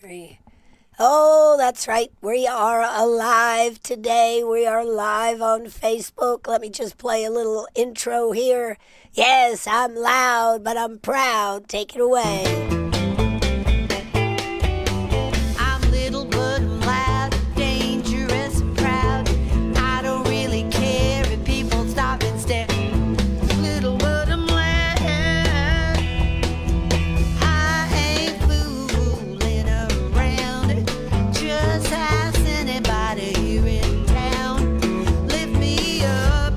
3. Oh, that's right. We are alive today. We are live on Facebook. Let me just play a little intro here. Yes, I'm loud, but I'm proud. Take it away. I'm little but I'm loud, dangerous and proud. I don't really care if people stop and stare. Little but I'm loud. I ain't fooling around. Just ask anybody here in town. Lift me up,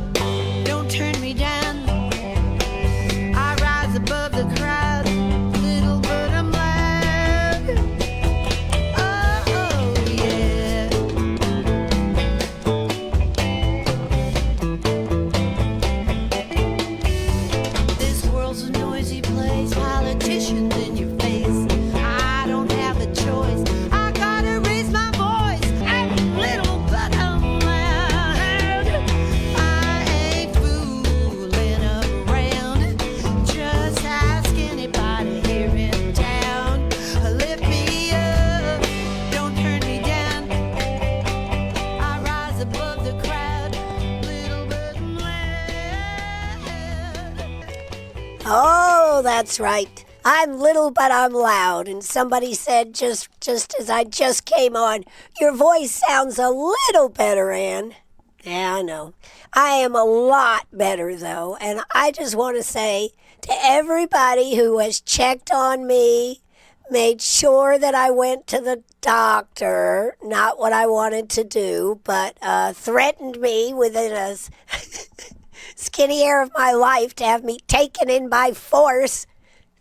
don't turn me down. I rise above the crowd. Little but I'm loud. Oh yeah. This world's a noisy place, politicians in your face. I don't have a choice. I gotta raise my voice. I'm little but I'm loud. I ain't fooling around. Just ask anybody here in town. Lift me up, don't turn me down. I rise above the crowd. Little but I'm loud. Oh, that's right. I'm little, but I'm loud. And somebody said just as I just came on, your voice sounds a little better, Ann. Yeah, I know. I am a lot better, though. And I just want to say to everybody who has checked on me, made sure that I went to the doctor, not what I wanted to do, but threatened me within a skinny hair of my life to have me taken in by force.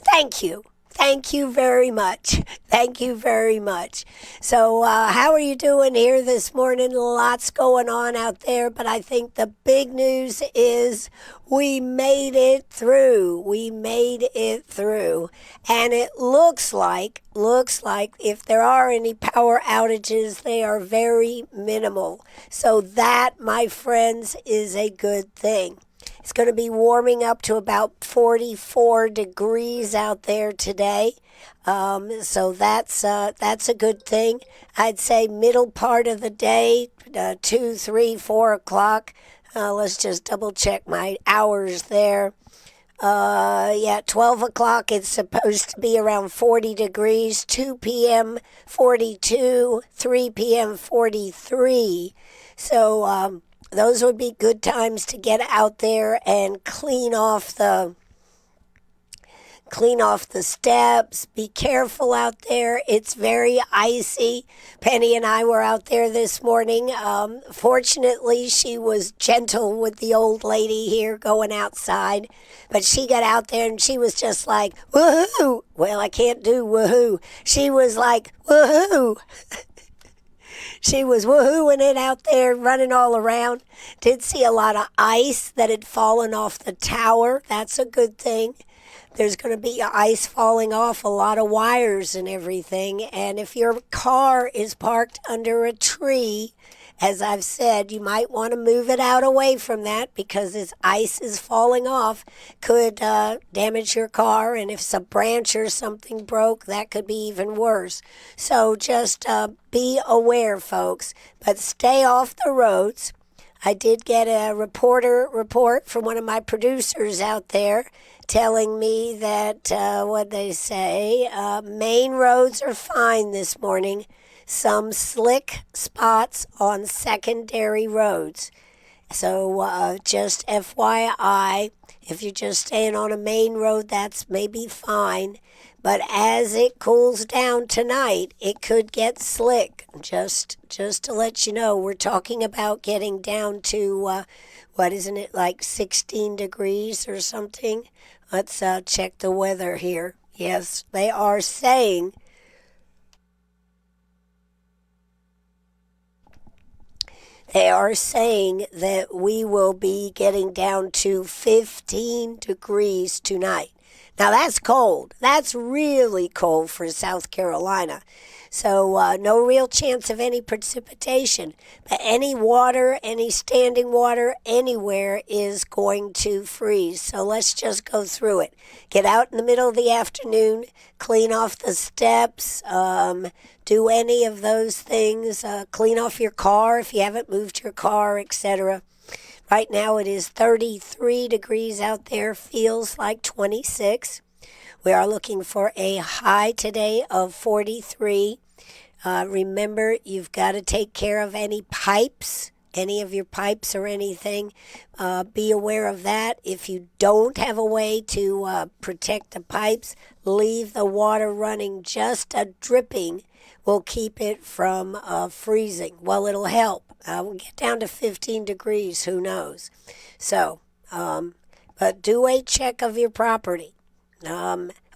Thank you. Thank you very much. Thank you very much. So, how are you doing here this morning? Lots going on out there, but I think the big news is we made it through. We made it through. And it looks like if there are any power outages, they are very minimal. So that, my friends, is a good thing. It's going to be warming up to about 44 degrees out there today. So that's a good thing. I'd say middle part of the day, 2, 3, 4 o'clock. Let's just double check my hours there. 12 o'clock it's supposed to be around 40 degrees, 2 p.m. 42, 3 p.m. 43. So those would be good times to get out there and clean off the steps. Be careful out there. It's very icy. Penny and I were out there this morning. Fortunately, she was gentle with the old lady here going outside. But she got out there and she was just like, woohoo. Well, I can't do woohoo. She was like, woohoo. She was woohooing it out there, running all around. Did see a lot of ice that had fallen off the tower. That's a good thing. There's going to be ice falling off a lot of wires and everything. And if your car is parked under a tree, as I've said, you might want to move it out away from that because as ice is falling off, could damage your car. And if a branch or something broke, that could be even worse. So just be aware, folks, but stay off the roads. I did get a report from one of my producers out there telling me that, what they say, main roads are fine this morning. Some slick spots on secondary roads. So just FYI, if you're just staying on a main road, that's maybe fine. But as it cools down tonight, it could get slick. Just to let you know, we're talking about getting down to, like 16 degrees or something? Let's check the weather here. Yes, they are saying that we will be getting down to 15 degrees tonight. Now that's cold. That's really cold for South Carolina. So no real chance of any precipitation. But any water, any standing water anywhere is going to freeze. So let's just go through it. Get out in the middle of the afternoon, clean off the steps, do any of those things, clean off your car if you haven't moved your car, etc. Right now it is 33 degrees out there, feels like 26. We are looking for a high today of 43. Remember, you've got to take care of any pipes, any of your pipes or anything. Be aware of that. If you don't have a way to protect the pipes, leave the water running. Just a dripping will keep it from freezing. Well, it'll help. We'll get down to 15 degrees, who knows. So, but do a check of your property.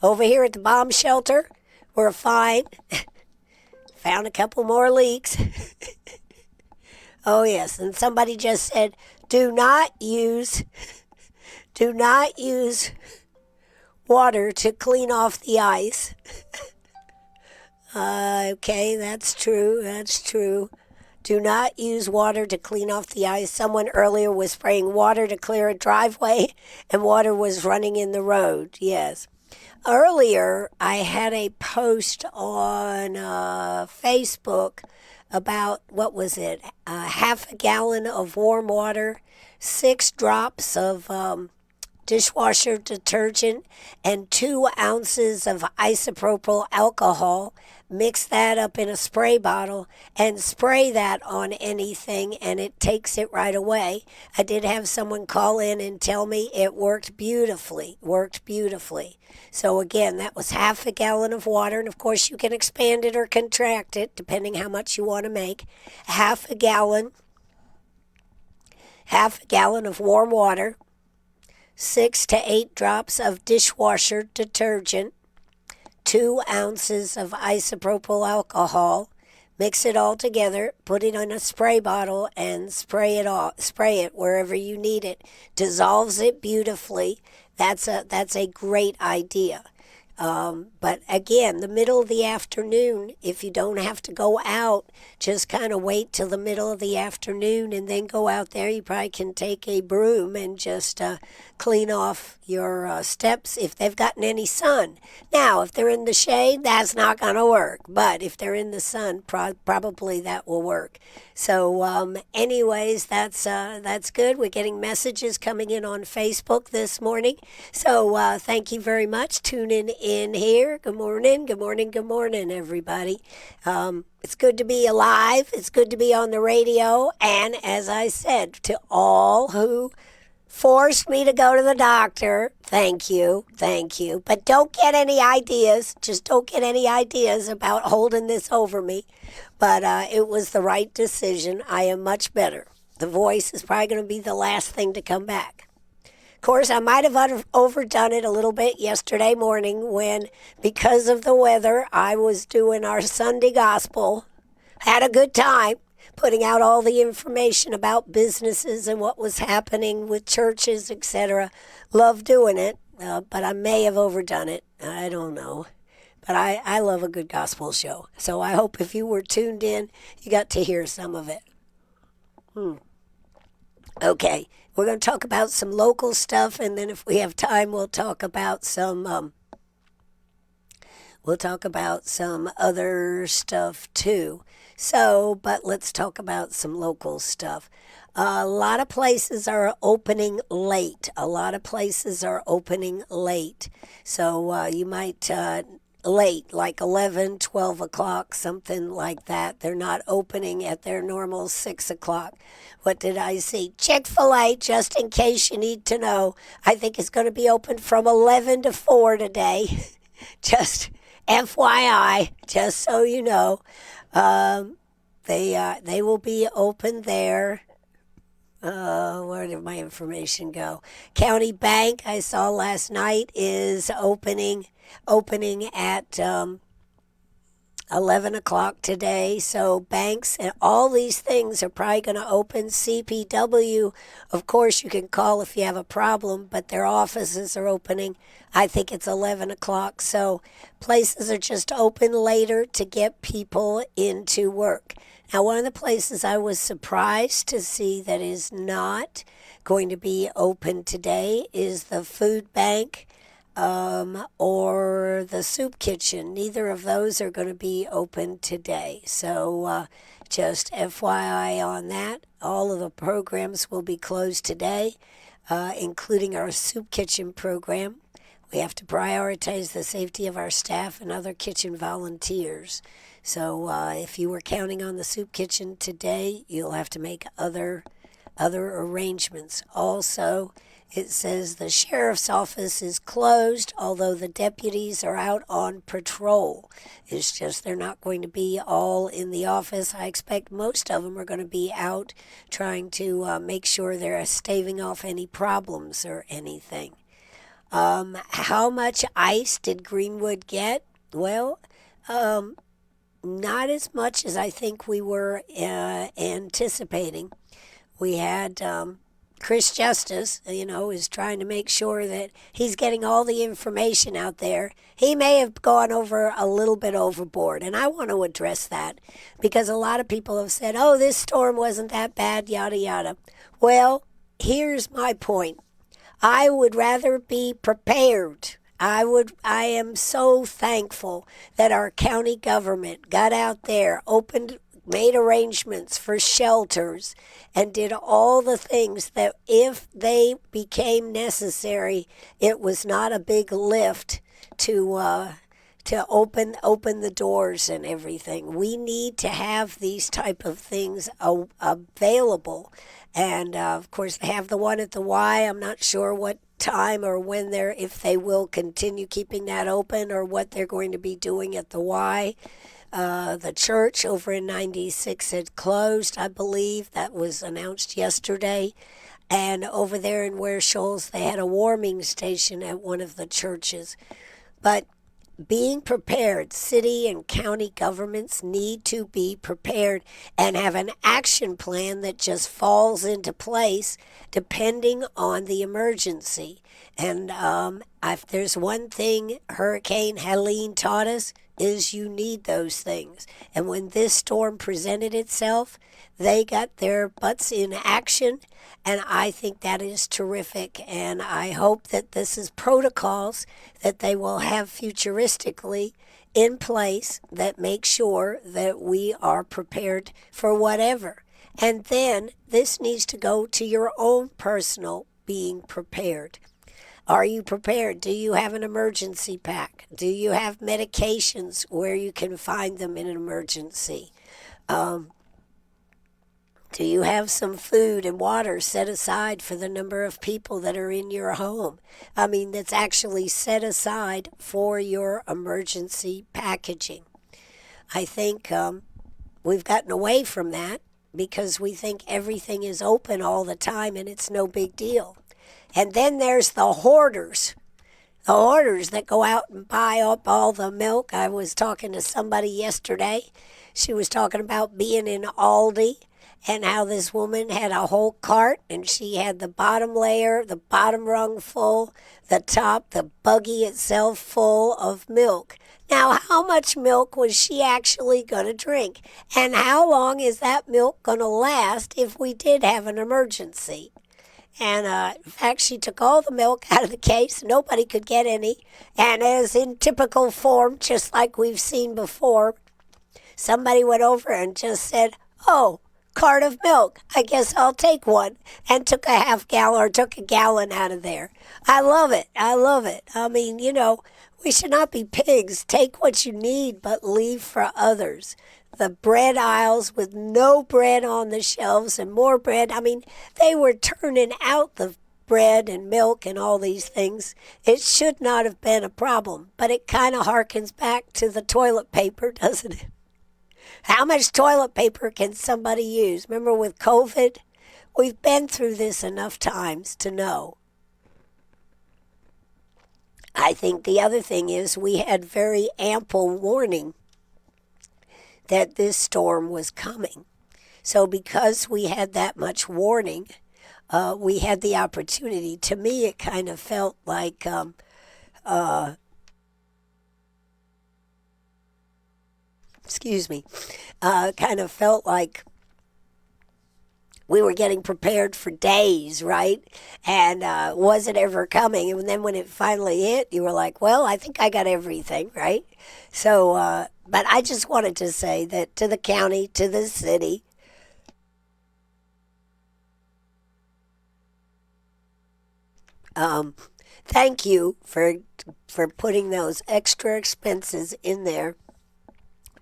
Over here at the bomb shelter, we're fine. Found a couple more leaks. Oh yes, and somebody just said, do not use water to clean off the ice. Okay, that's true. Do not use water to clean off the ice. Someone earlier was spraying water to clear a driveway, and water was running in the road. Yes. Earlier, I had a post on Facebook about, what was it, half a gallon of warm water, 6 drops of dishwasher detergent, and 2 ounces of isopropyl alcohol. Mix that up in a spray bottle and spray that on anything, and it takes it right away. I did have someone call in and tell me it worked beautifully. So again, that was half a gallon of water, and of course you can expand it or contract it depending how much you want to make. Half a gallon of warm water, 6 to 8 drops of dishwasher detergent, 2 ounces of isopropyl alcohol. Mix it all together, put it in a spray bottle, and spray it wherever you need it. Dissolves it beautifully. That's a great idea. But again, the middle of the afternoon, if you don't have to go out, just kind of wait till the middle of the afternoon and then go out there. You probably can take a broom and just clean off your steps if they've gotten any sun. Now, if they're in the shade, that's not going to work. But if they're in the sun, probably that will work. So anyways, that's good. We're getting messages coming in on Facebook this morning. So thank you very much. Tuning in here. Good morning, everybody. It's good to be alive. It's good to be on the radio. And as I said, to all who forced me to go to the doctor, thank you. But don't get any ideas. Just don't get any ideas about holding this over me. But it was the right decision. I am much better. The voice is probably going to be the last thing to come back. Of course, I might have overdone it a little bit yesterday morning when, because of the weather, I was doing our Sunday gospel. Had a good time putting out all the information about businesses and what was happening with churches, etc. Love doing it, but I may have overdone it. I don't know. But I love a good gospel show. So I hope if you were tuned in, you got to hear some of it. Okay, we're going to talk about some local stuff, and then if we have time, we'll talk about some other stuff too. So, but let's talk about some local stuff. A lot of places are opening late. So you might late, like 11, 12 o'clock, something like that. They're not opening at their normal 6 o'clock. What did I see? Chick-fil-A, just in case you need to know, I think it's going to be open from 11 to 4 today. Just FYI, just so you know. They will be open there. Where did my information go? County Bank, I saw last night, is opening at 11 o'clock today. So banks and all these things are probably going to open. CPW, of course, you can call if you have a problem, but their offices are opening. I think it's 11 o'clock. So places are just open later to get people into work. Now, one of the places I was surprised to see that is not going to be open today is the food bank or the soup kitchen. Neither of those are going to be open today. So just FYI on that. All of the programs will be closed today, including our soup kitchen program. We have to prioritize the safety of our staff and other kitchen volunteers. So if you were counting on the soup kitchen today, you'll have to make other arrangements. Also, it says the sheriff's office is closed, although the deputies are out on patrol. It's just they're not going to be all in the office. I expect most of them are going to be out trying to make sure they're staving off any problems or anything. How much ice did Greenwood get? Well, not as much as I think we were anticipating. We had Chris Justice, is trying to make sure that he's getting all the information out there. He may have gone over a little bit overboard, and I want to address that because a lot of people have said, oh, this storm wasn't that bad, yada, yada. Well, here's my point. I would rather be prepared. I am so thankful that our county government got out there, made arrangements for shelters, and did all the things that if they became necessary, it was not a big lift to open the doors and everything. We need to have these type of things available. And of course, they have the one at the Y. I'm not sure what time or when if they will continue keeping that open or what they're going to be doing at the Y. The church over in 96 had closed, I believe. That was announced yesterday. And over there in Ware Shoals, they had a warming station at one of the churches. But being prepared, city and county governments need to be prepared and have an action plan that just falls into place depending on the emergency. And if there's one thing Hurricane Helene taught us, is you need those things. And when this storm presented itself, they got their butts in action, and I think that is terrific. And I hope that this is protocols that they will have futuristically in place that make sure that we are prepared for whatever. And then this needs to go to your own personal being prepared. Are you prepared? Do you have an emergency pack? Do you have medications where you can find them in an emergency? Do you have some food and water set aside for the number of people that are in your home? That's actually set aside for your emergency packaging. I think we've gotten away from that because we think everything is open all the time and it's no big deal. And then there's the hoarders that go out and buy up all the milk. I was talking to somebody yesterday. She was talking about being in Aldi and how this woman had a whole cart and she had the bottom layer, the bottom rung full, the top, the buggy itself full of milk. Now, how much milk was she actually going to drink? And how long is that milk going to last if we did have an emergency? And in fact, she took all the milk out of the case. Nobody could get any. And as in typical form, just like we've seen before, somebody went over and just said, oh, cart of milk. I guess I'll take one. And took a half gallon or took a gallon out of there. I love it. I love it. We should not be pigs. Take what you need, but leave for others. The bread aisles with no bread on the shelves and more bread. They were turning out the bread and milk and all these things. It should not have been a problem, but it kind of harkens back to the toilet paper, doesn't it? How much toilet paper can somebody use? Remember with COVID? We've been through this enough times to know. I think the other thing is we had very ample warning that this storm was coming. So because we had that much warning, we had the opportunity. To me, it kind of felt like kind of felt like we were getting prepared for days, right? And was it ever coming? And then when it finally hit, you were like, well, I think I got everything, right? So, but I just wanted to say that to the county, to the city, thank you for putting those extra expenses in there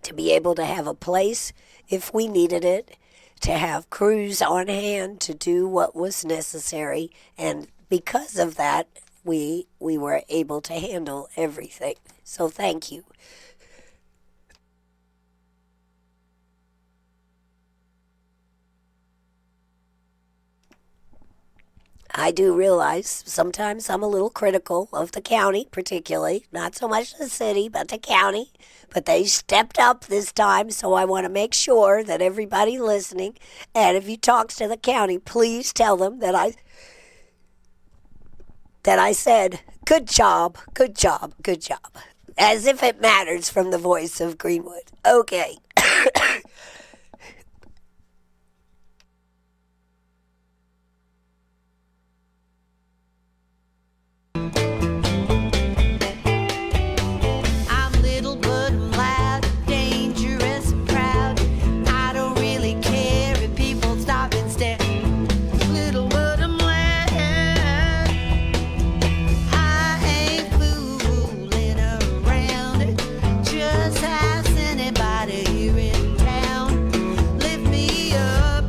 to be able to have a place if we needed it, to have crews on hand to do what was necessary, and because of that, we were able to handle everything. So thank you. I do realize sometimes I'm a little critical of the county, particularly, not so much the city, but the county. But they stepped up this time, so I want to make sure that everybody listening, and if you talk to the county, please tell them that I said, good job, good job, good job. As if it matters from the voice of Greenwood. Okay. I'm little but I'm loud, dangerous and proud. I don't really care if people stop and stare. Little but I'm loud. I ain't fooling around. Just ask anybody here in town. Lift me up,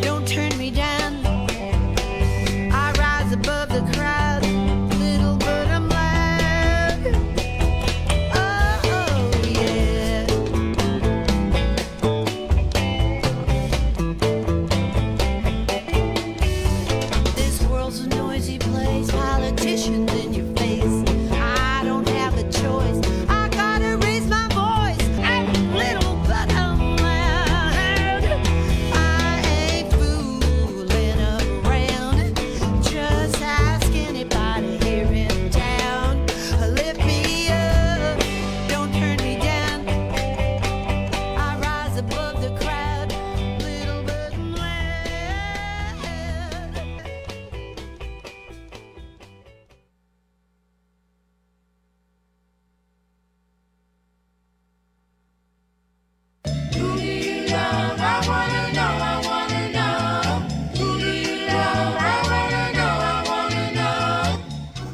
don't turn me down. I rise above the crowd. Little but I'm loud. Oh, yeah. This world's a noisy place, politicians in your face. I don't have a choice. I gotta raise my voice. I'm little but I'm loud. I ain't fooling around. Just ask anybody here in town. Lift me up, don't turn me down. I rise above the crowd. Little but I'm loud. Who do you love? I wanna know, I wanna know. Who do you love? I wanna know, I wanna know.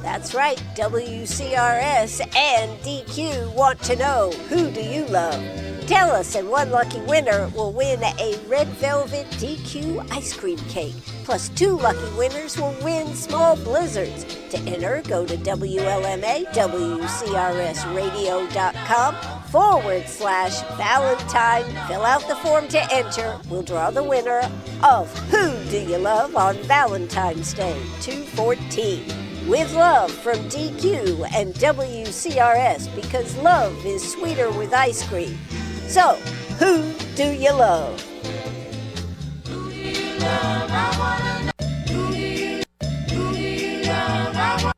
That's right, WCRS and DQ want to know, who do you love? Tell us, and one lucky winner will win a red velvet DQ ice cream cake. Plus 2 lucky winners will win small blizzards. To enter, go to WLMA, WCRSradio.com/Valentine. Fill out the form to enter. We'll draw the winner of Who Do You Love on Valentine's Day 214. With love from DQ and WCRS, because love is sweeter with ice cream. So, who do you love? Who do you love? I wanna know. Who do you love? I wanna.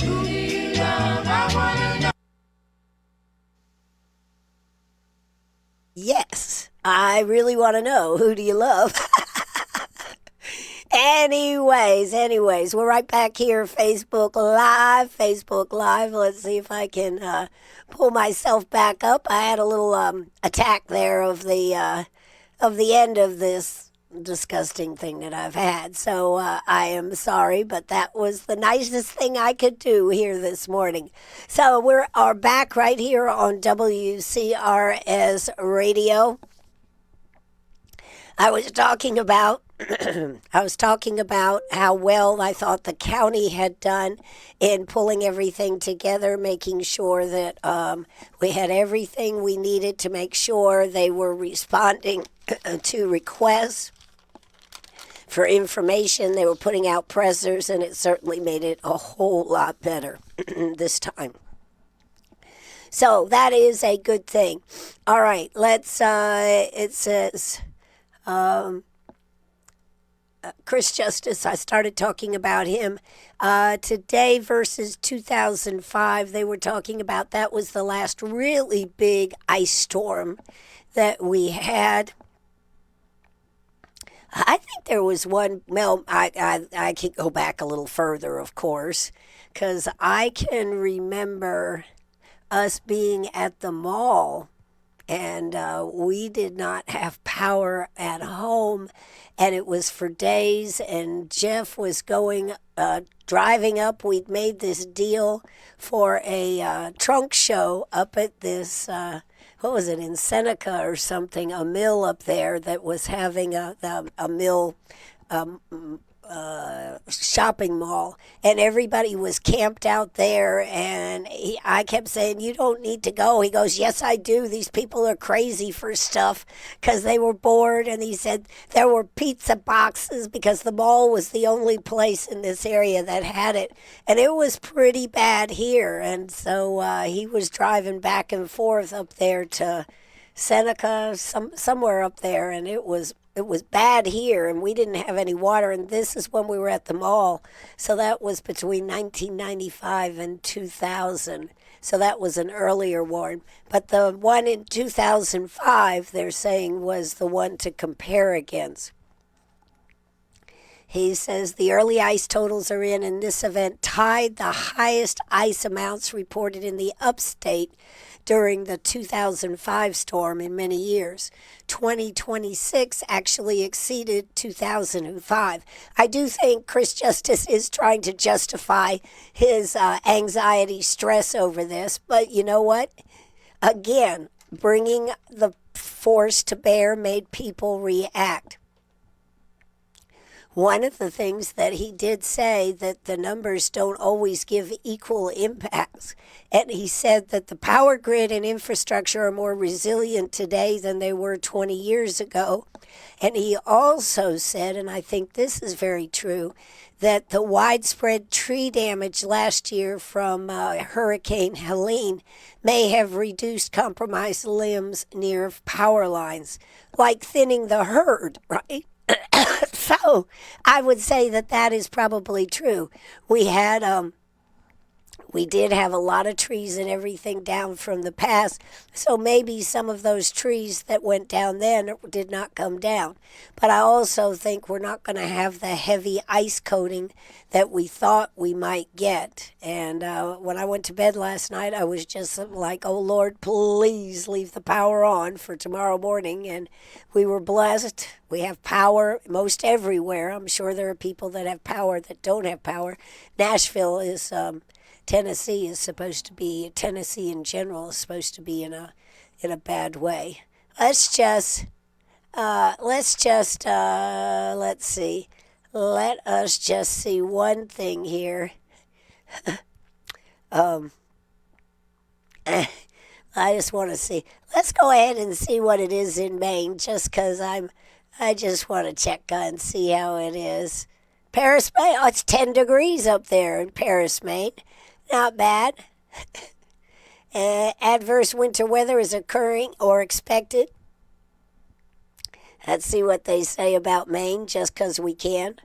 Who do you love? I wanna know. Yes, I really want to know, who do you love? Anyways, we're right back here, Facebook Live. Let's see if I can pull myself back up. I had a little attack there of the end of this disgusting thing that I've had. So I am sorry, but that was the nicest thing I could do here this morning. So we are back right here on WCRS Radio. I was talking about how well I thought the county had done in pulling everything together, making sure that we had everything we needed to make sure they were responding to requests for information. They were putting out pressers, and it certainly made it a whole lot better this time. So that is a good thing. All right, it says, Chris Justice, I started talking about him. Today versus 2005, they were talking about that was the last really big ice storm that we had. I think there was one, well, I can go back a little further, of course, because I can remember us being at the mall and we did not have power at home, and it was for days, and Jeff was driving up. We'd made this deal for a trunk show up at this, what was it, in Seneca or something, a mill up there that was having a mill shopping mall, and everybody was camped out there, and I kept saying, you don't need to go. He goes, yes, I do. These people are crazy for stuff because they were bored, and he said there were pizza boxes because the mall was the only place in this area that had it, and it was pretty bad here, and so he was driving back and forth up there to Seneca, somewhere up there, and it was bad here, and we didn't have any water, and this is when we were at the mall. So that was between 1995 and 2000. So that was an earlier one. But the one in 2005, they're saying, was the one to compare against. He says the early ice totals are in, and this event tied the highest ice amounts reported in the upstate during the 2005 storm in many years. 2026 actually exceeded 2005. I do think Chris Justice is trying to justify his anxiety, stress over this, but you know what? Again, bringing the force to bear made people react. One of the things that he did say that the numbers don't always give equal impacts. And he said that the power grid and infrastructure are more resilient today than they were 20 years ago. And he also said, and I think this is very true, that the widespread tree damage last year from Hurricane Helene may have reduced compromised limbs near power lines, like thinning the herd, right? So I would say that is probably true. We did have a lot of trees and everything down from the past, so maybe some of those trees that went down then did not come down. But I also think we're not going to have the heavy ice coating that we thought we might get. And when I went to bed last night, I was just like, oh, Lord, please leave the power on for tomorrow morning. And we were blessed. We have power most everywhere. I'm sure there are people that have power that don't have power. Nashville is... Tennessee in general is supposed to be in a bad way. Let's see. Let us just see one thing here. I just want to see. Let's go ahead and see what it is in Maine, just because I just want to check and see how it is. Paris, Maine. Oh, it's 10 degrees up there in Paris, Maine. Not bad. Adverse winter weather is occurring or expected. Let's see what they say about Maine, just because we can.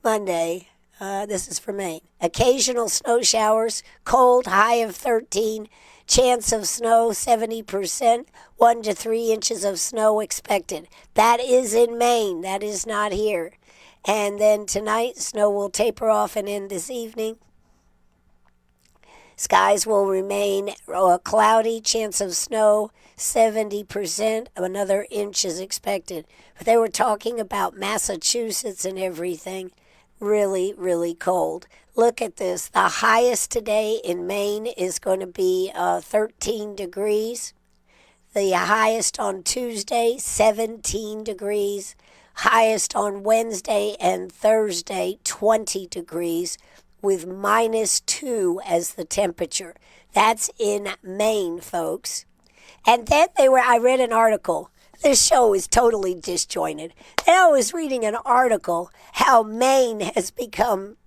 Monday, this is for Maine. Occasional snow showers, cold, high of 13. Chance of snow, 70%. 1 to 3 inches of snow expected. That is in Maine. That is not here. And then tonight, snow will taper off and end this evening. Skies will remain cloudy, chance of snow, 70%. Another inch is expected. But they were talking about Massachusetts and everything. Really, really cold. Look at this. The highest today in Maine is going to be 13 degrees. The highest on Tuesday, 17 degrees. Highest on Wednesday and Thursday, 20 degrees, with -2 as the temperature. That's in Maine, folks. And then I read an article. This show is totally disjointed. And I was reading an article how Maine has become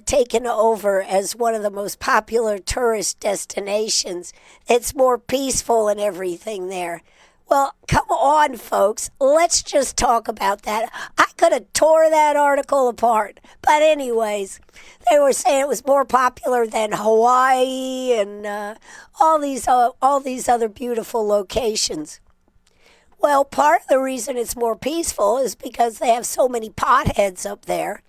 taken over as one of the most popular tourist destinations. It's more peaceful and everything there. Well, come on, folks. Let's just talk about that. I could have tore that article apart. But anyways, they were saying it was more popular than Hawaii and all these other beautiful locations. Well, part of the reason it's more peaceful is because they have so many potheads up there.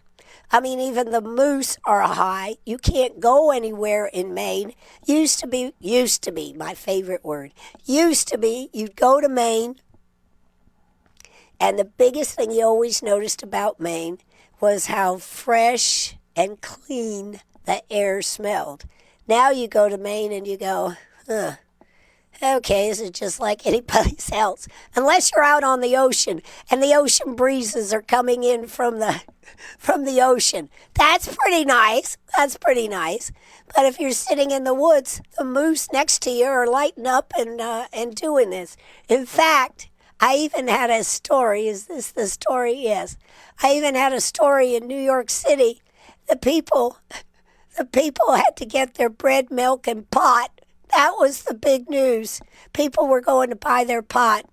I mean, even the moose are high. You can't go anywhere in Maine. Used to be, my favorite word. Used to be, you'd go to Maine, and the biggest thing you always noticed about Maine was how fresh and clean the air smelled. Now you go to Maine and you go, okay, is it just like anyplace else? Unless you're out on the ocean and the ocean breezes are coming in from the ocean. That's pretty nice. But if you're sitting in the woods, the moose next to you are lighting up and doing this. In fact, I even had a story. Is this the story? Yes. I even had a story in New York City. The people had to get their bread, milk, and pot. That was the big news. People were going to buy their pot.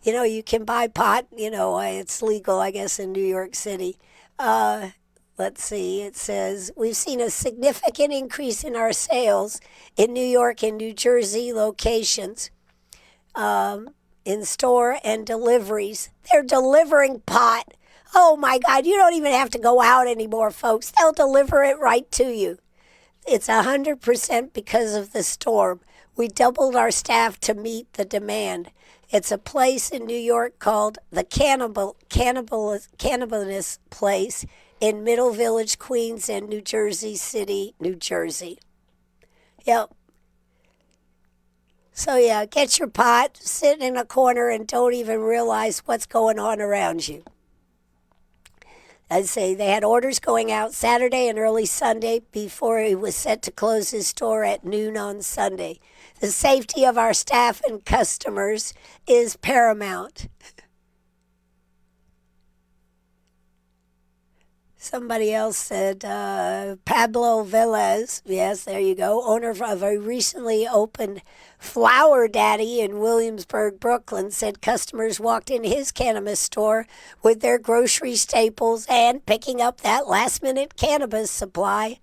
You know, you can buy pot. You know, it's legal, I guess, in New York City. Let's see. It says, we've seen a significant increase in our sales in New York and New Jersey locations in store and deliveries. They're delivering pot. Oh, my God. You don't even have to go out anymore, folks. They'll deliver it right to you. It's 100% because of the storm. We doubled our staff to meet the demand. It's a place in New York called the Cannibalist Place in Middle Village, Queens, and New Jersey City, New Jersey. Yep. So yeah, get your pot, sit in a corner, and don't even realize what's going on around you. I'd say they had orders going out Saturday and early Sunday before he was set to close his store at noon on Sunday. The safety of our staff and customers is paramount. Somebody else said, Pablo Velez, yes, there you go, owner of a recently opened Flower Daddy in Williamsburg, Brooklyn, said customers walked in his cannabis store with their grocery staples and picking up that last-minute cannabis supply.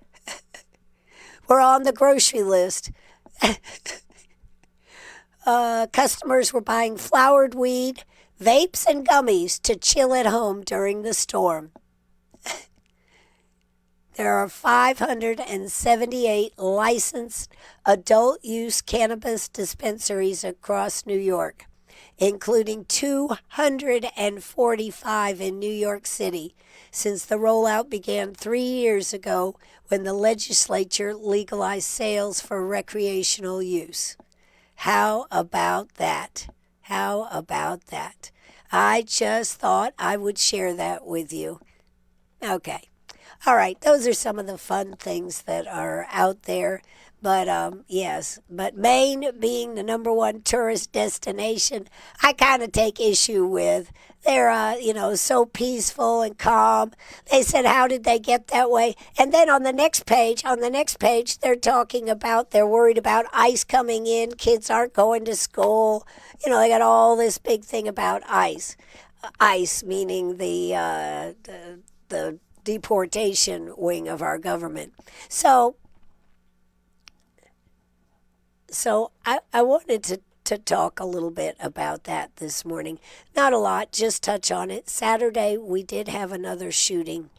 We're on the grocery list. Customers were buying flowered weed, vapes, and gummies to chill at home during the storm. There are 578 licensed adult-use cannabis dispensaries across New York, including 245 in New York City, since the rollout began 3 years ago when the legislature legalized sales for recreational use. How about that? How about that? I just thought I would share that with you. Okay. All right, those are some of the fun things that are out there. But yes, but Maine being the number one tourist destination, I kind of take issue with. They're, so peaceful and calm. They said, how did they get that way? And then on the next page, they're talking about, they're worried about ICE coming in. Kids aren't going to school. They got all this big thing about ICE. ICE meaning the deportation wing of our government. So I wanted to talk a little bit about that this morning. Not a lot, just touch on it. Saturday, we did have another shooting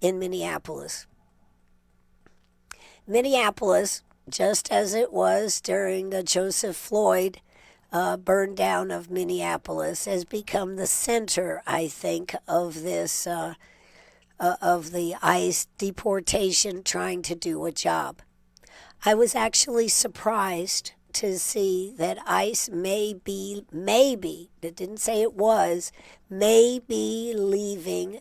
in Minneapolis. Minneapolis, just as it was during the Joseph Floyd burn down of Minneapolis, has become the center, I think, of this of the ICE deportation trying to do a job. I was actually surprised to see that ICE may be, it didn't say it was, may be leaving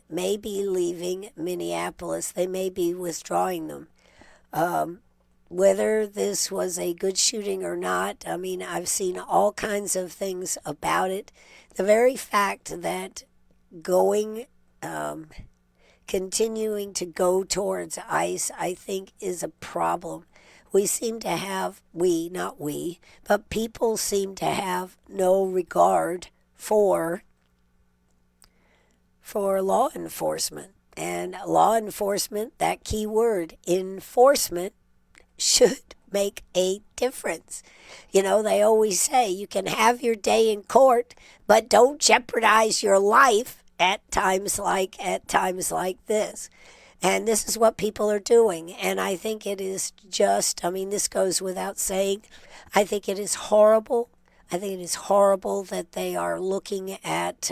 Minneapolis. They may be withdrawing them. Whether this was a good shooting or not, I mean, I've seen all kinds of things about it. The very fact that going continuing to go towards ICE, I think, is a problem. We seem to have, not we, but people seem to have no regard for law enforcement. And law enforcement, that key word, enforcement, should make a difference. You know, they always say you can have your day in court, but don't jeopardize your life at times like this. And this is what people are doing. And I think it is just, I mean, this goes without saying. I think it is horrible. I think it is horrible that they are looking at,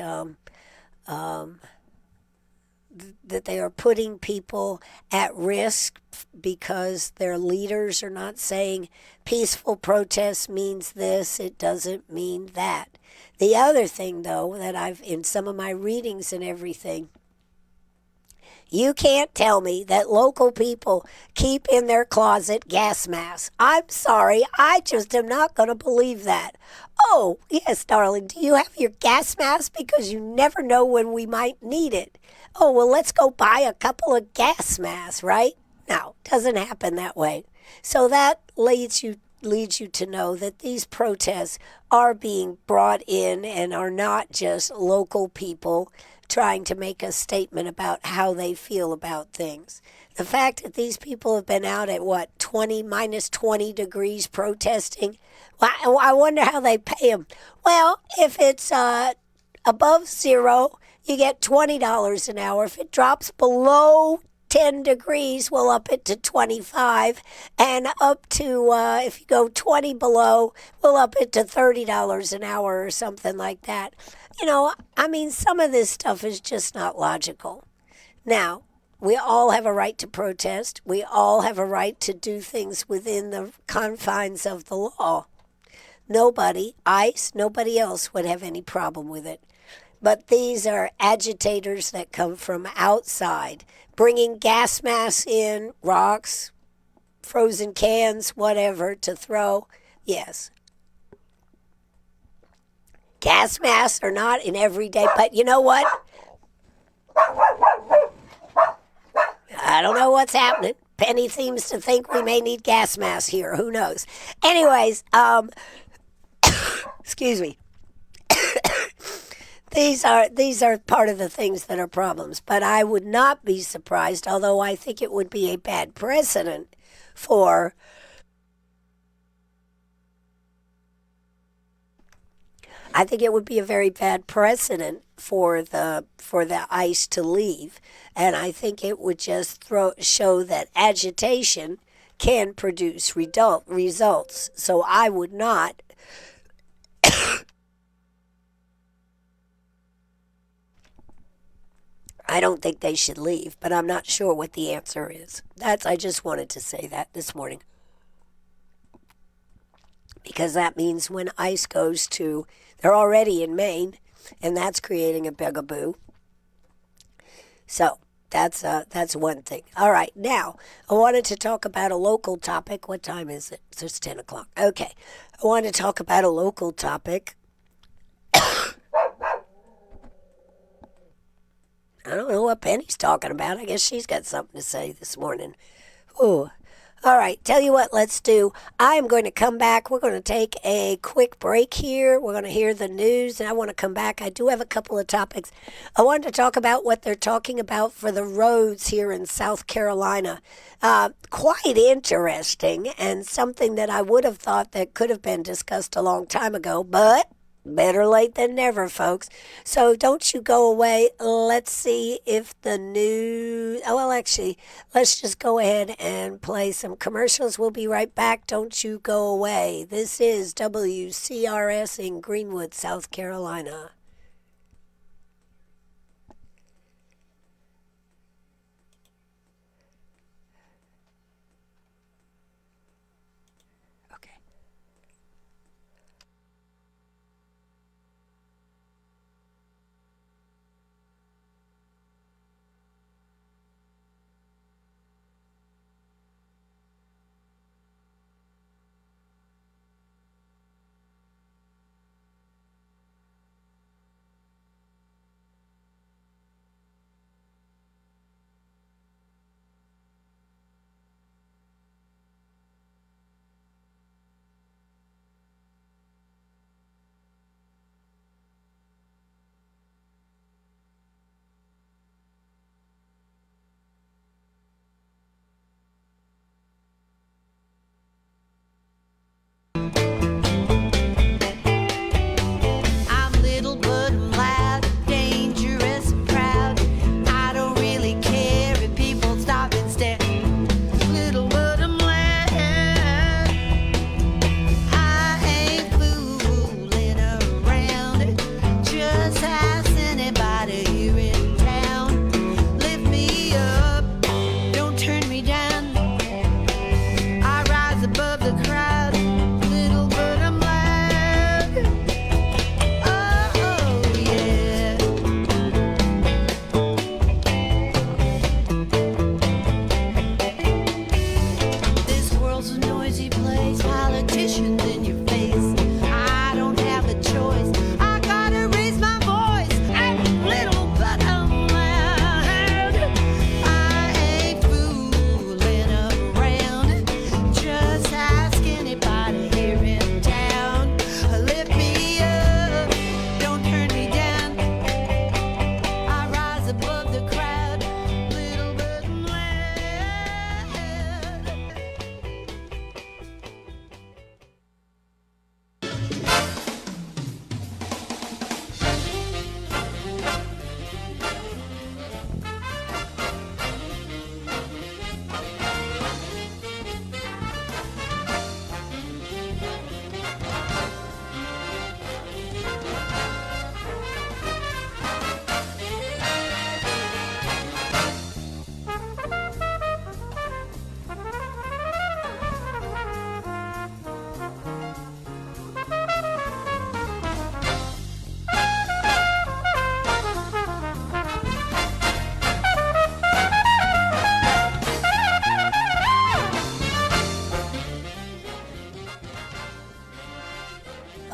that they are putting people at risk because their leaders are not saying peaceful protest means this, it doesn't mean that. The other thing, though, that I've, in some of my readings and everything, you can't tell me that local people keep in their closet gas masks. I'm sorry, I just am not going to believe that. Oh, yes, darling, do you have your gas mask? Because you never know when we might need it. Oh, well, let's go buy a couple of gas masks, right? No, doesn't happen that way. So that leads you to know that these protests are being brought in and are not just local people trying to make a statement about how they feel about things. The fact that these people have been out at minus 20 degrees protesting, well, I wonder how they pay them. Well, if it's above zero, you get $20 an hour. If it drops below 10 degrees, we'll up it to 25, and up to, if you go 20 below, we'll up it to $30 an hour or something like that. You know, I mean, some of this stuff is just not logical. Now, we all have a right to protest. We all have a right to do things within the confines of the law. Nobody, ICE, nobody else would have any problem with it. But these are agitators that come from outside, bringing gas masks in, rocks, frozen cans, whatever, to throw. Yes. Gas masks are not in everyday, but you know what? I don't know what's happening. Penny seems to think we may need gas masks here. Who knows? Anyways, excuse me. These are part of the things that are problems. But I would not be surprised, although I think it would be a bad precedent for I think it would be a very bad precedent for the ICE to leave, and I think it would just show that agitation can produce results. So I would not. I don't think they should leave, but I'm not sure what the answer is. I just wanted to say that this morning. Because that means when ICE goes to, they're already in Maine, and that's creating a bugaboo. So that's one thing. All right, now I wanted to talk about a local topic. What time is it? It's 10 o'clock. Okay, I wanted to talk about a local topic. I don't know what Penny's talking about. I guess she's got something to say this morning. Ooh. All right, tell you what, let's do. I am going to come back. We're going to take a quick break here. We're going to hear the news, and I want to come back. I do have a couple of topics. I wanted to talk about what they're talking about for the roads here in South Carolina. Quite interesting, and something that I would have thought that could have been discussed a long time ago, but better late than never, folks. So don't you go away. Let's see if the news... Oh, well, actually, let's just go ahead and play some commercials. We'll be right back. Don't you go away. This is WCRS in Greenwood, South Carolina.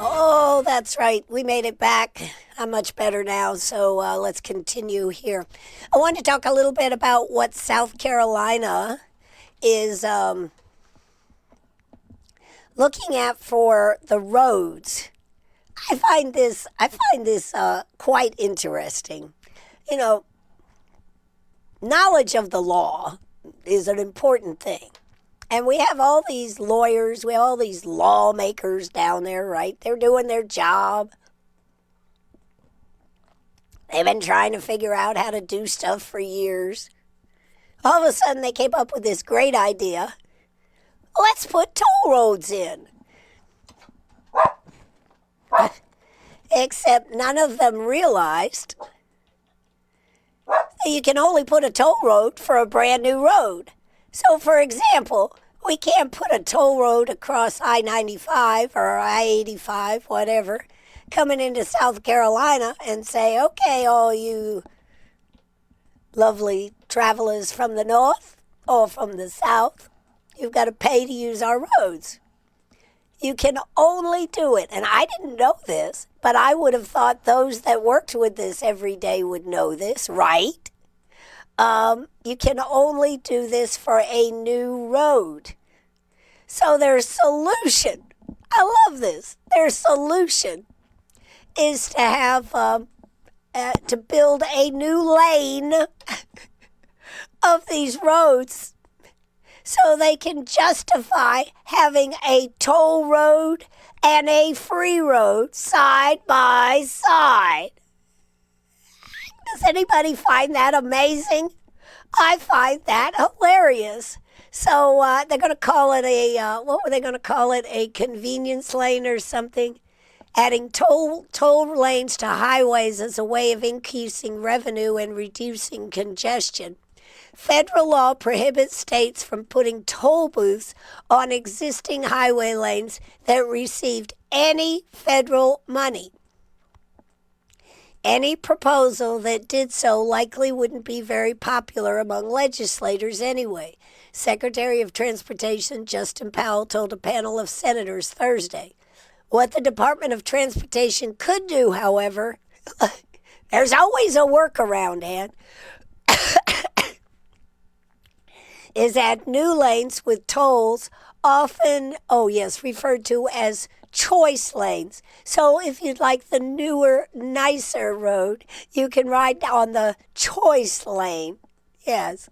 Oh, that's right. We made it back. I'm much better now, so let's continue here. I want to talk a little bit about what South Carolina is looking at for the roads. I find this quite interesting. You know, knowledge of the law is an important thing. And we have all these lawyers, we have all these lawmakers down there, right? They're doing their job. They've been trying to figure out how to do stuff for years. All of a sudden, they came up with this great idea. Let's put toll roads in. Except none of them realized that you can only put a toll road for a brand new road. So, for example, we can't put a toll road across I-95 or I-85, whatever, coming into South Carolina and say, okay, all you lovely travelers from the north or from the south, you've got to pay to use our roads. You can only do it, and I didn't know this, but I would have thought those that worked with this every day would know this, right? You can only do this for a new road. So their solution, I love this, their solution is to have, to build a new lane of these roads so they can justify having a toll road and a free road side by side. Does anybody find that amazing? I find that hilarious. So they're going to call it what were they going to call it? A convenience lane or something? Adding toll lanes to highways as a way of increasing revenue and reducing congestion. Federal law prohibits states from putting toll booths on existing highway lanes that received any federal money. Any proposal that did so likely wouldn't be very popular among legislators anyway, Secretary of Transportation Justin Powell told a panel of senators Thursday. What the Department of Transportation could do, however, there's always a workaround, Ann, is add new lanes with tolls, often, referred to as choice lanes. So if you'd like the newer, nicer road, you can ride on the choice lane. Yes.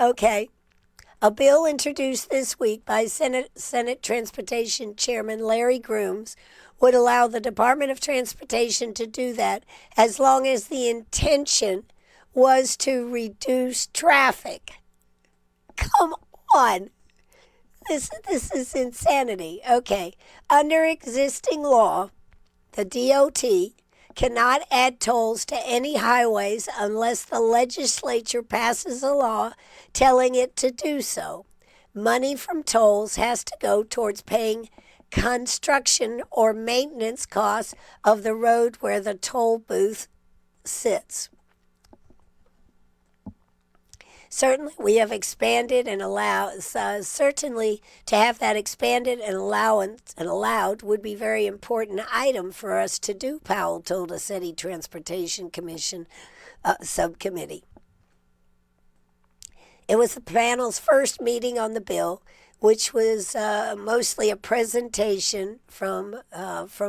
Okay. A bill introduced this week by Senate Transportation Chairman Larry Grooms would allow the Department of Transportation to do that as long as the intention was to reduce traffic. Come on. This is insanity. Okay. Under existing law, the DOT cannot add tolls to any highways unless the legislature passes a law telling it to do so. Money from tolls has to go towards paying construction or maintenance costs of the road where the toll booth sits. Certainly, we have expanded and allowed. Certainly, to have that expanded and allowed would be a very important item for us to do. Powell told a City Transportation Commission subcommittee. It was the panel's first meeting on the bill, which was mostly a presentation from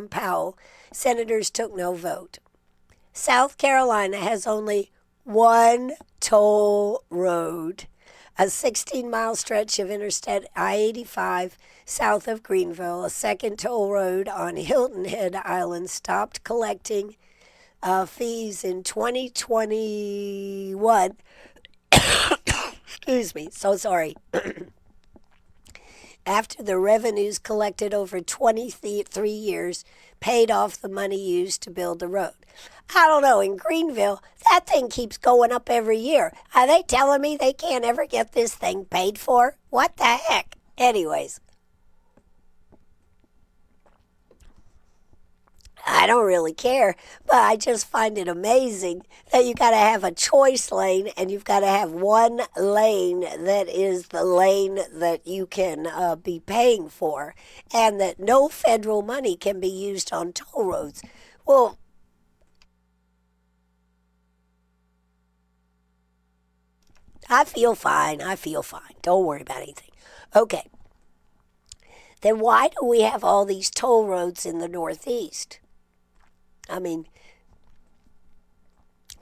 Powell. Senators took no vote. South Carolina has only one toll road, a 16-mile stretch of Interstate I-85 south of Greenville. A second toll road on Hilton Head Island stopped collecting fees in 2021. Excuse me, so sorry. After the revenues collected over 23 years paid off the money used to build the road. I don't know, in Greenville, that thing keeps going up every year. Are they telling me they can't ever get this thing paid for? What the heck? Anyways, I don't really care, but I just find it amazing that you got to have a choice lane and you've got to have one lane that is the lane that you can be paying for, and that no federal money can be used on toll roads. Well, I feel fine. I feel fine. Don't worry about anything. Okay. Then why do we have all these toll roads in the Northeast? I mean,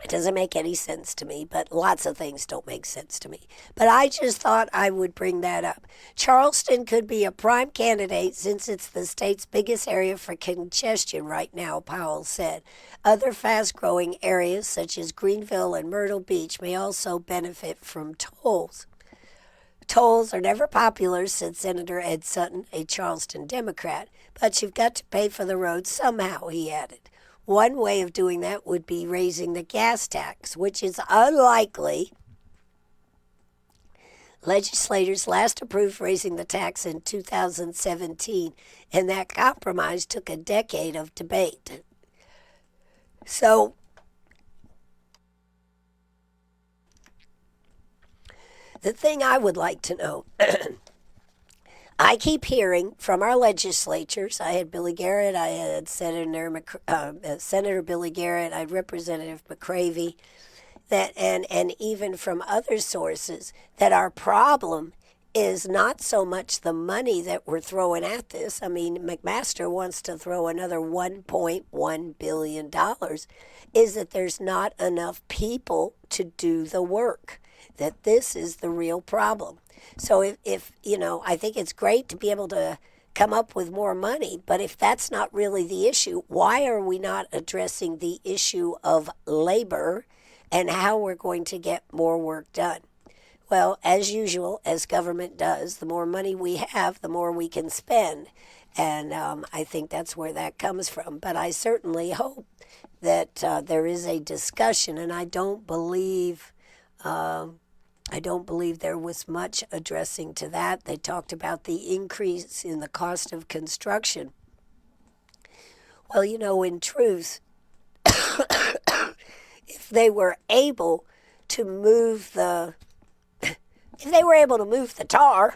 it doesn't make any sense to me, but lots of things don't make sense to me. But I just thought I would bring that up. Charleston could be a prime candidate since it's the state's biggest area for congestion right now, Powell said. Other fast-growing areas such as Greenville and Myrtle Beach may also benefit from tolls. Tolls are never popular, said Senator Ed Sutton, a Charleston Democrat, but you've got to pay for the road somehow, he added. One way of doing that would be raising the gas tax, which is unlikely. Legislators last approved raising the tax in 2017, and that compromise took a decade of debate. So, the thing I would like to know, I keep hearing from our legislatures. I had Billy Garrett, I had Senator Billy Garrett, I had Representative McCravey, that and even from other sources, that our problem is not so much the money that we're throwing at this. I mean, McMaster wants to throw another $1.1 billion, is that there's not enough people to do the work, that this is the real problem. So if I think it's great to be able to come up with more money, but if that's not really the issue, why are we not addressing the issue of labor and how we're going to get more work done? Well, as usual, as government does, the more money we have, the more we can spend. And I think that's where that comes from. But I certainly hope that there is a discussion, and I don't believe there was much addressing to that. They talked about the increase in the cost of construction. Well, in truth, if they were able to move the tar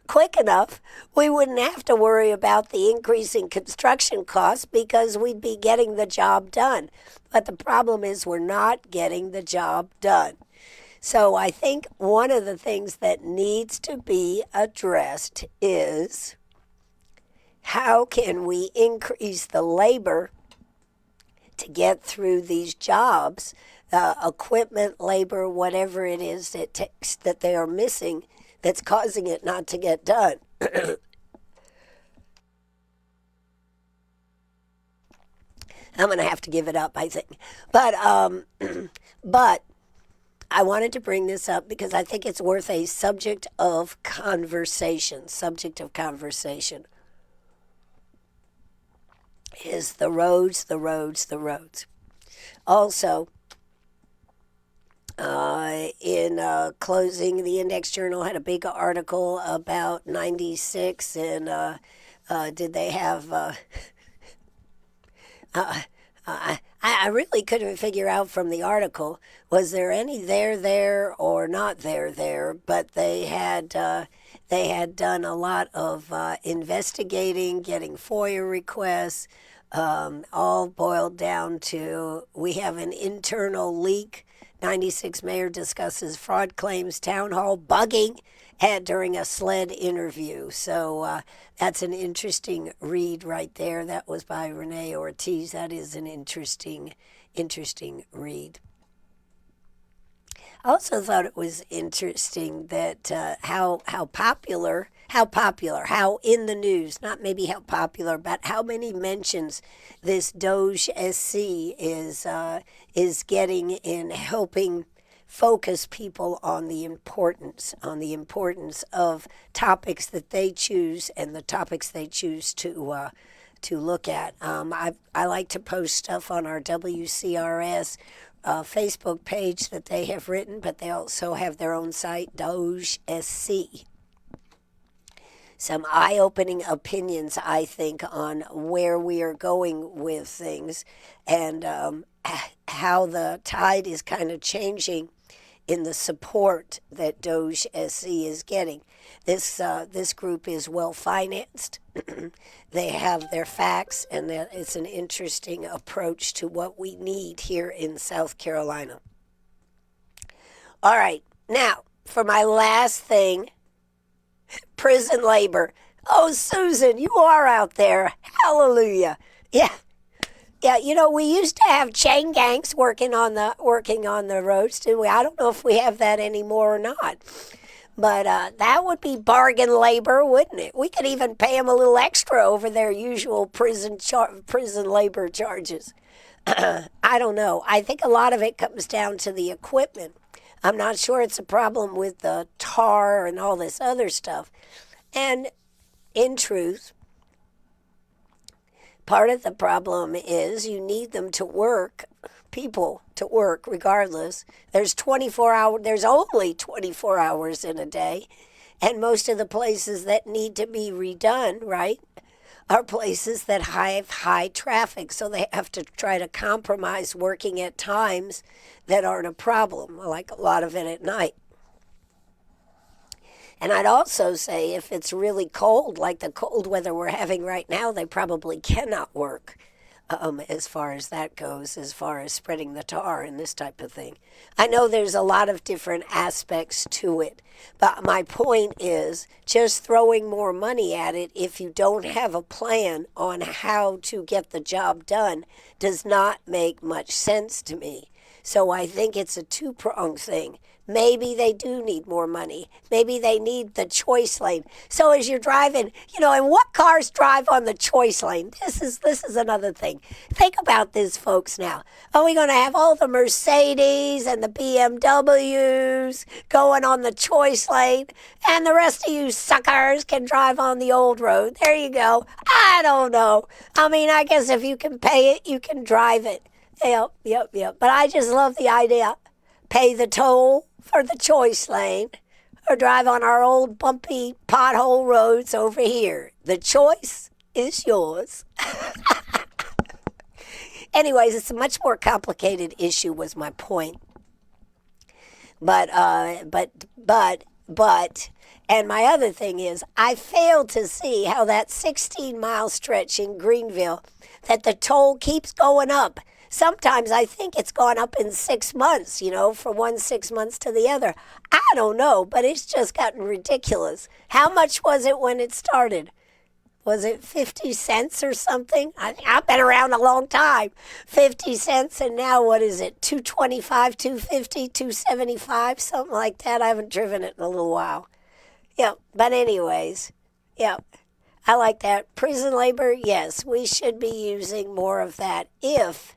quick enough, we wouldn't have to worry about the increase in construction costs because we'd be getting the job done. But the problem is we're not getting the job done. So I think one of the things that needs to be addressed is how can we increase the labor to get through these jobs, equipment, labor, whatever it is that takes that they are missing that's causing it not to get done. I'm going to have to give it up, I think. But I wanted to bring this up because I think it's worth a subject of conversation. Subject of conversation is the roads, the roads, the roads. Also, in closing, the Index Journal had a big article about 96, and did they have... I really couldn't figure out from the article, was there any there, or not there, but they had done a lot of investigating, getting FOIA requests, all boiled down to, we have an internal leak. 96 mayor discusses fraud claims, town hall bugging had during a SLED interview. So that's an interesting read right there. That was by Renee Ortiz. That is an interesting read. I also thought it was interesting that how in the news, not maybe how popular, but how many mentions this Doge SC is getting in helping focus people on the importance of topics that they choose and the topics they choose to look at. I like to post stuff on our WCRS Facebook page that they have written, but they also have their own site, Doge SC. some eye-opening opinions, I think, on where we are going with things and how the tide is kind of changing in the support that Doge SC is getting. This group is well financed. They have their facts, and it's an interesting approach to what we need here in South Carolina. All right, now for my last thing, prison labor. Oh, Susan, you are out there. Hallelujah. Yeah. Yeah, we used to have chain gangs working on the roads, didn't we? I don't know if we have that anymore or not. But that would be bargain labor, wouldn't it? We could even pay them a little extra over their usual prison labor charges. I don't know. I think a lot of it comes down to the equipment. I'm not sure it's a problem with the tar and all this other stuff. And in truth, part of the problem is you need them to work, people to work regardless. There's only 24 hours in a day. And most of the places that need to be redone, right, are places that have high traffic. So they have to try to compromise working at times that aren't a problem, like a lot of it at night. And I'd also say if it's really cold, like the cold weather we're having right now, they probably cannot work as far as that goes, as far as spreading the tar and this type of thing. I know there's a lot of different aspects to it, but my point is just throwing more money at it if you don't have a plan on how to get the job done does not make much sense to me. So I think it's a two-pronged thing. Maybe they do need more money. Maybe they need the choice lane. So as you're driving, and what cars drive on the choice lane? This is another thing. Think about this, folks, now. Are we going to have all the Mercedes and the BMWs going on the choice lane, and the rest of you suckers can drive on the old road? There you go. I don't know. I mean, I guess if you can pay it, you can drive it. Yep. But I just love the idea. Pay the toll for the choice lane or drive on our old bumpy pothole roads over here. The choice is yours. Anyways, it's a much more complicated issue was my point. But, and my other thing is, I failed to see how that 16-mile stretch in Greenville, that the toll keeps going up. Sometimes I think it's gone up in 6 months, from 6 months to the other. I don't know, but it's just gotten ridiculous. How much was it when it started? Was it 50 cents or something? I've been around a long time. 50 cents, and now what is it? $2.25, $2.50, $2.75, something like that. I haven't driven it in a little while. Yeah, but anyways, yeah. I like that. Prison labor, yes, we should be using more of that if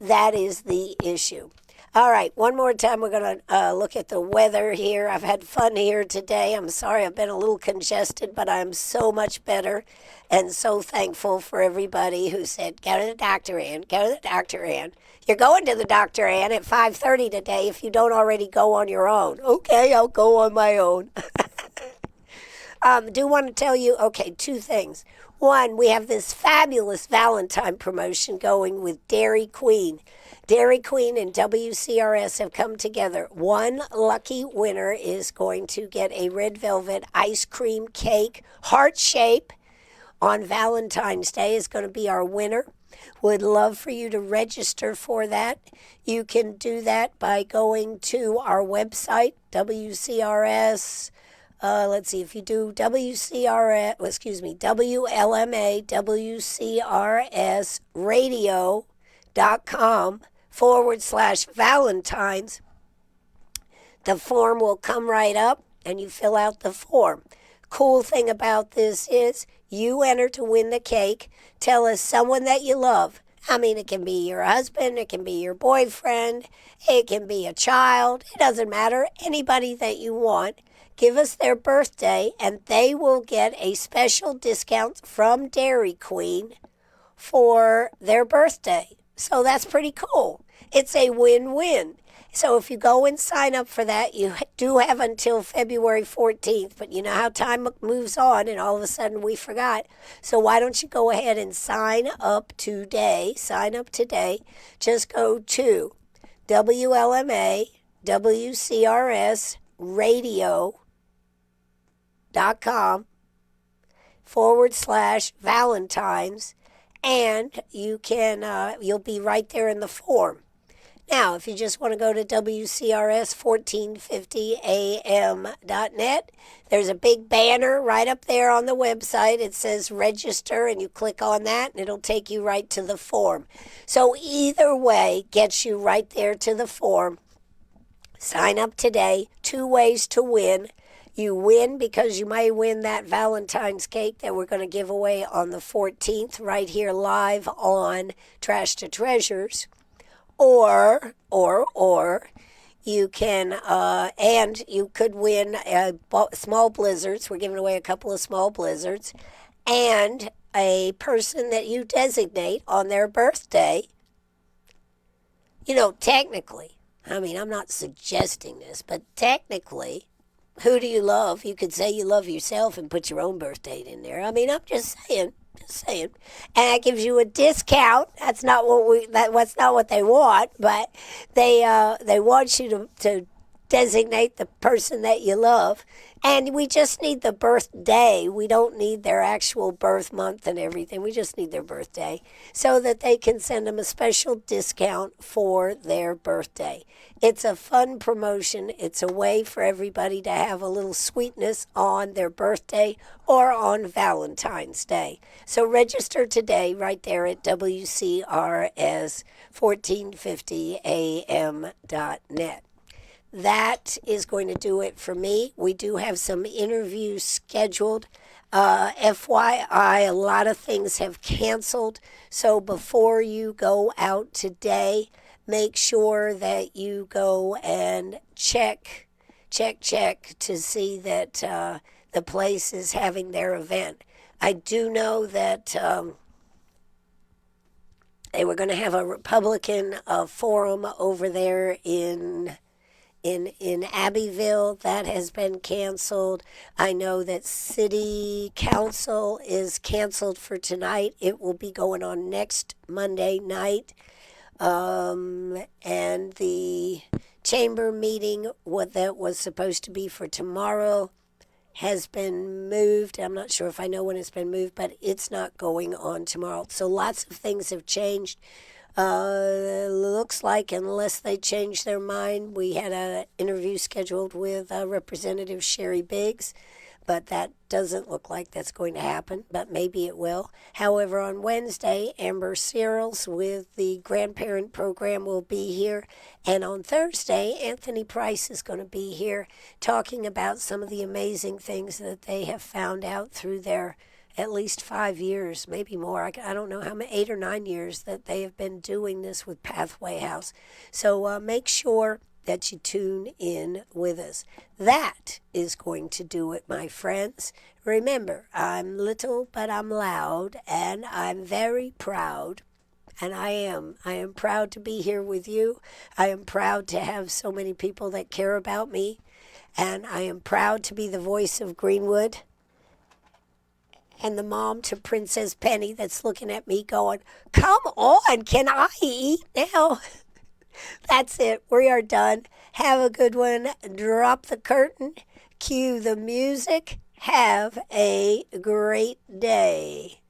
that is the issue. All right, one more time we're going to look at the weather here. I've had fun here today. I'm sorry I've been a little congested, but I'm so much better and so thankful for everybody who said, go to the doctor, Ann, go to the doctor, Ann. You're going to the doctor, Ann, at 5:30 today if you don't already go on your own. Okay, I'll go on my own. Do want to tell you, two things. One, we have this fabulous Valentine promotion going with Dairy Queen. Dairy Queen and WCRS have come together. One lucky winner is going to get a red velvet ice cream cake, heart shape, on Valentine's Day is going to be our winner. Would love for you to register for that. You can do that by going to our website, WCRS. Let's see, if you do WLMA, WCRSradio.com/Valentines, the form will come right up and you fill out the form. Cool thing about this is you enter to win the cake. Tell us someone that you love. I mean, it can be your husband, it can be your boyfriend, it can be a child. It doesn't matter. Anybody that you want. Give us their birthday, and they will get a special discount from Dairy Queen for their birthday. So that's pretty cool. It's a win-win. So if you go and sign up for that, you do have until February 14th, but you know how time moves on and all of a sudden we forgot. So why don't you go ahead and sign up today? Sign up today. Just go to WLMA, WCRS radio.com/Valentine's, and you'll be right there in the form. Now, if you just want to go to WCRS1450am.net, there's a big banner right up there on the website. It says register, and you click on that, and it'll take you right to the form. So either way gets you right there to the form. Sign up today. 2 ways to win. You win because you may win that Valentine's cake that we're going to give away on the 14th right here live on Trash to Treasures. Or you can, and you could win small blizzards. We're giving away a couple of small blizzards. And a person that you designate on their birthday. You know, technically, I mean, I'm not suggesting this, but technically, who do you love? You could say you love yourself and put your own birth date in there. I mean, I'm just saying. And that gives you a discount. That's not what they want, but they want you to designate the person that you love. And we just need the birthday. We don't need their actual birth month and everything. We just need their birthday so that they can send them a special discount for their birthday. It's a fun promotion. It's a way for everybody to have a little sweetness on their birthday or on Valentine's Day. So register today right there at WCRS1450am.net. That is going to do it for me. We do have some interviews scheduled. FYI, a lot of things have canceled. So before you go out today, make sure that you go and check to see that the place is having their event. I do know that they were going to have a Republican forum over there in Abbeville. That has been canceled. I know that City Council is canceled for tonight. It will be going on next Monday night. And the chamber meeting, what that was supposed to be for tomorrow, has been moved. I'm not sure if I know when it's been moved, but it's not going on tomorrow. So lots of things have changed. Looks like unless they change their mind, we had an interview scheduled with Representative Sherry Biggs, but that doesn't look like that's going to happen, but maybe it will. However, on Wednesday, Amber Searles with the grandparent program will be here, and on Thursday, Anthony Price is going to be here talking about some of the amazing things that they have found out through their at least 5 years, maybe more. I don't know how many, 8 or 9 years that they have been doing this with Pathway House. So make sure that you tune in with us. That is going to do it, my friends. Remember, I'm little, but I'm loud, and I'm very proud. And I am proud to be here with you. I am proud to have so many people that care about me. And I am proud to be the voice of Greenwood and the mom to Princess Penny that's looking at me going, come on, can I eat now? That's it. We are done. Have a good one. Drop the curtain. Cue the music. Have a great day.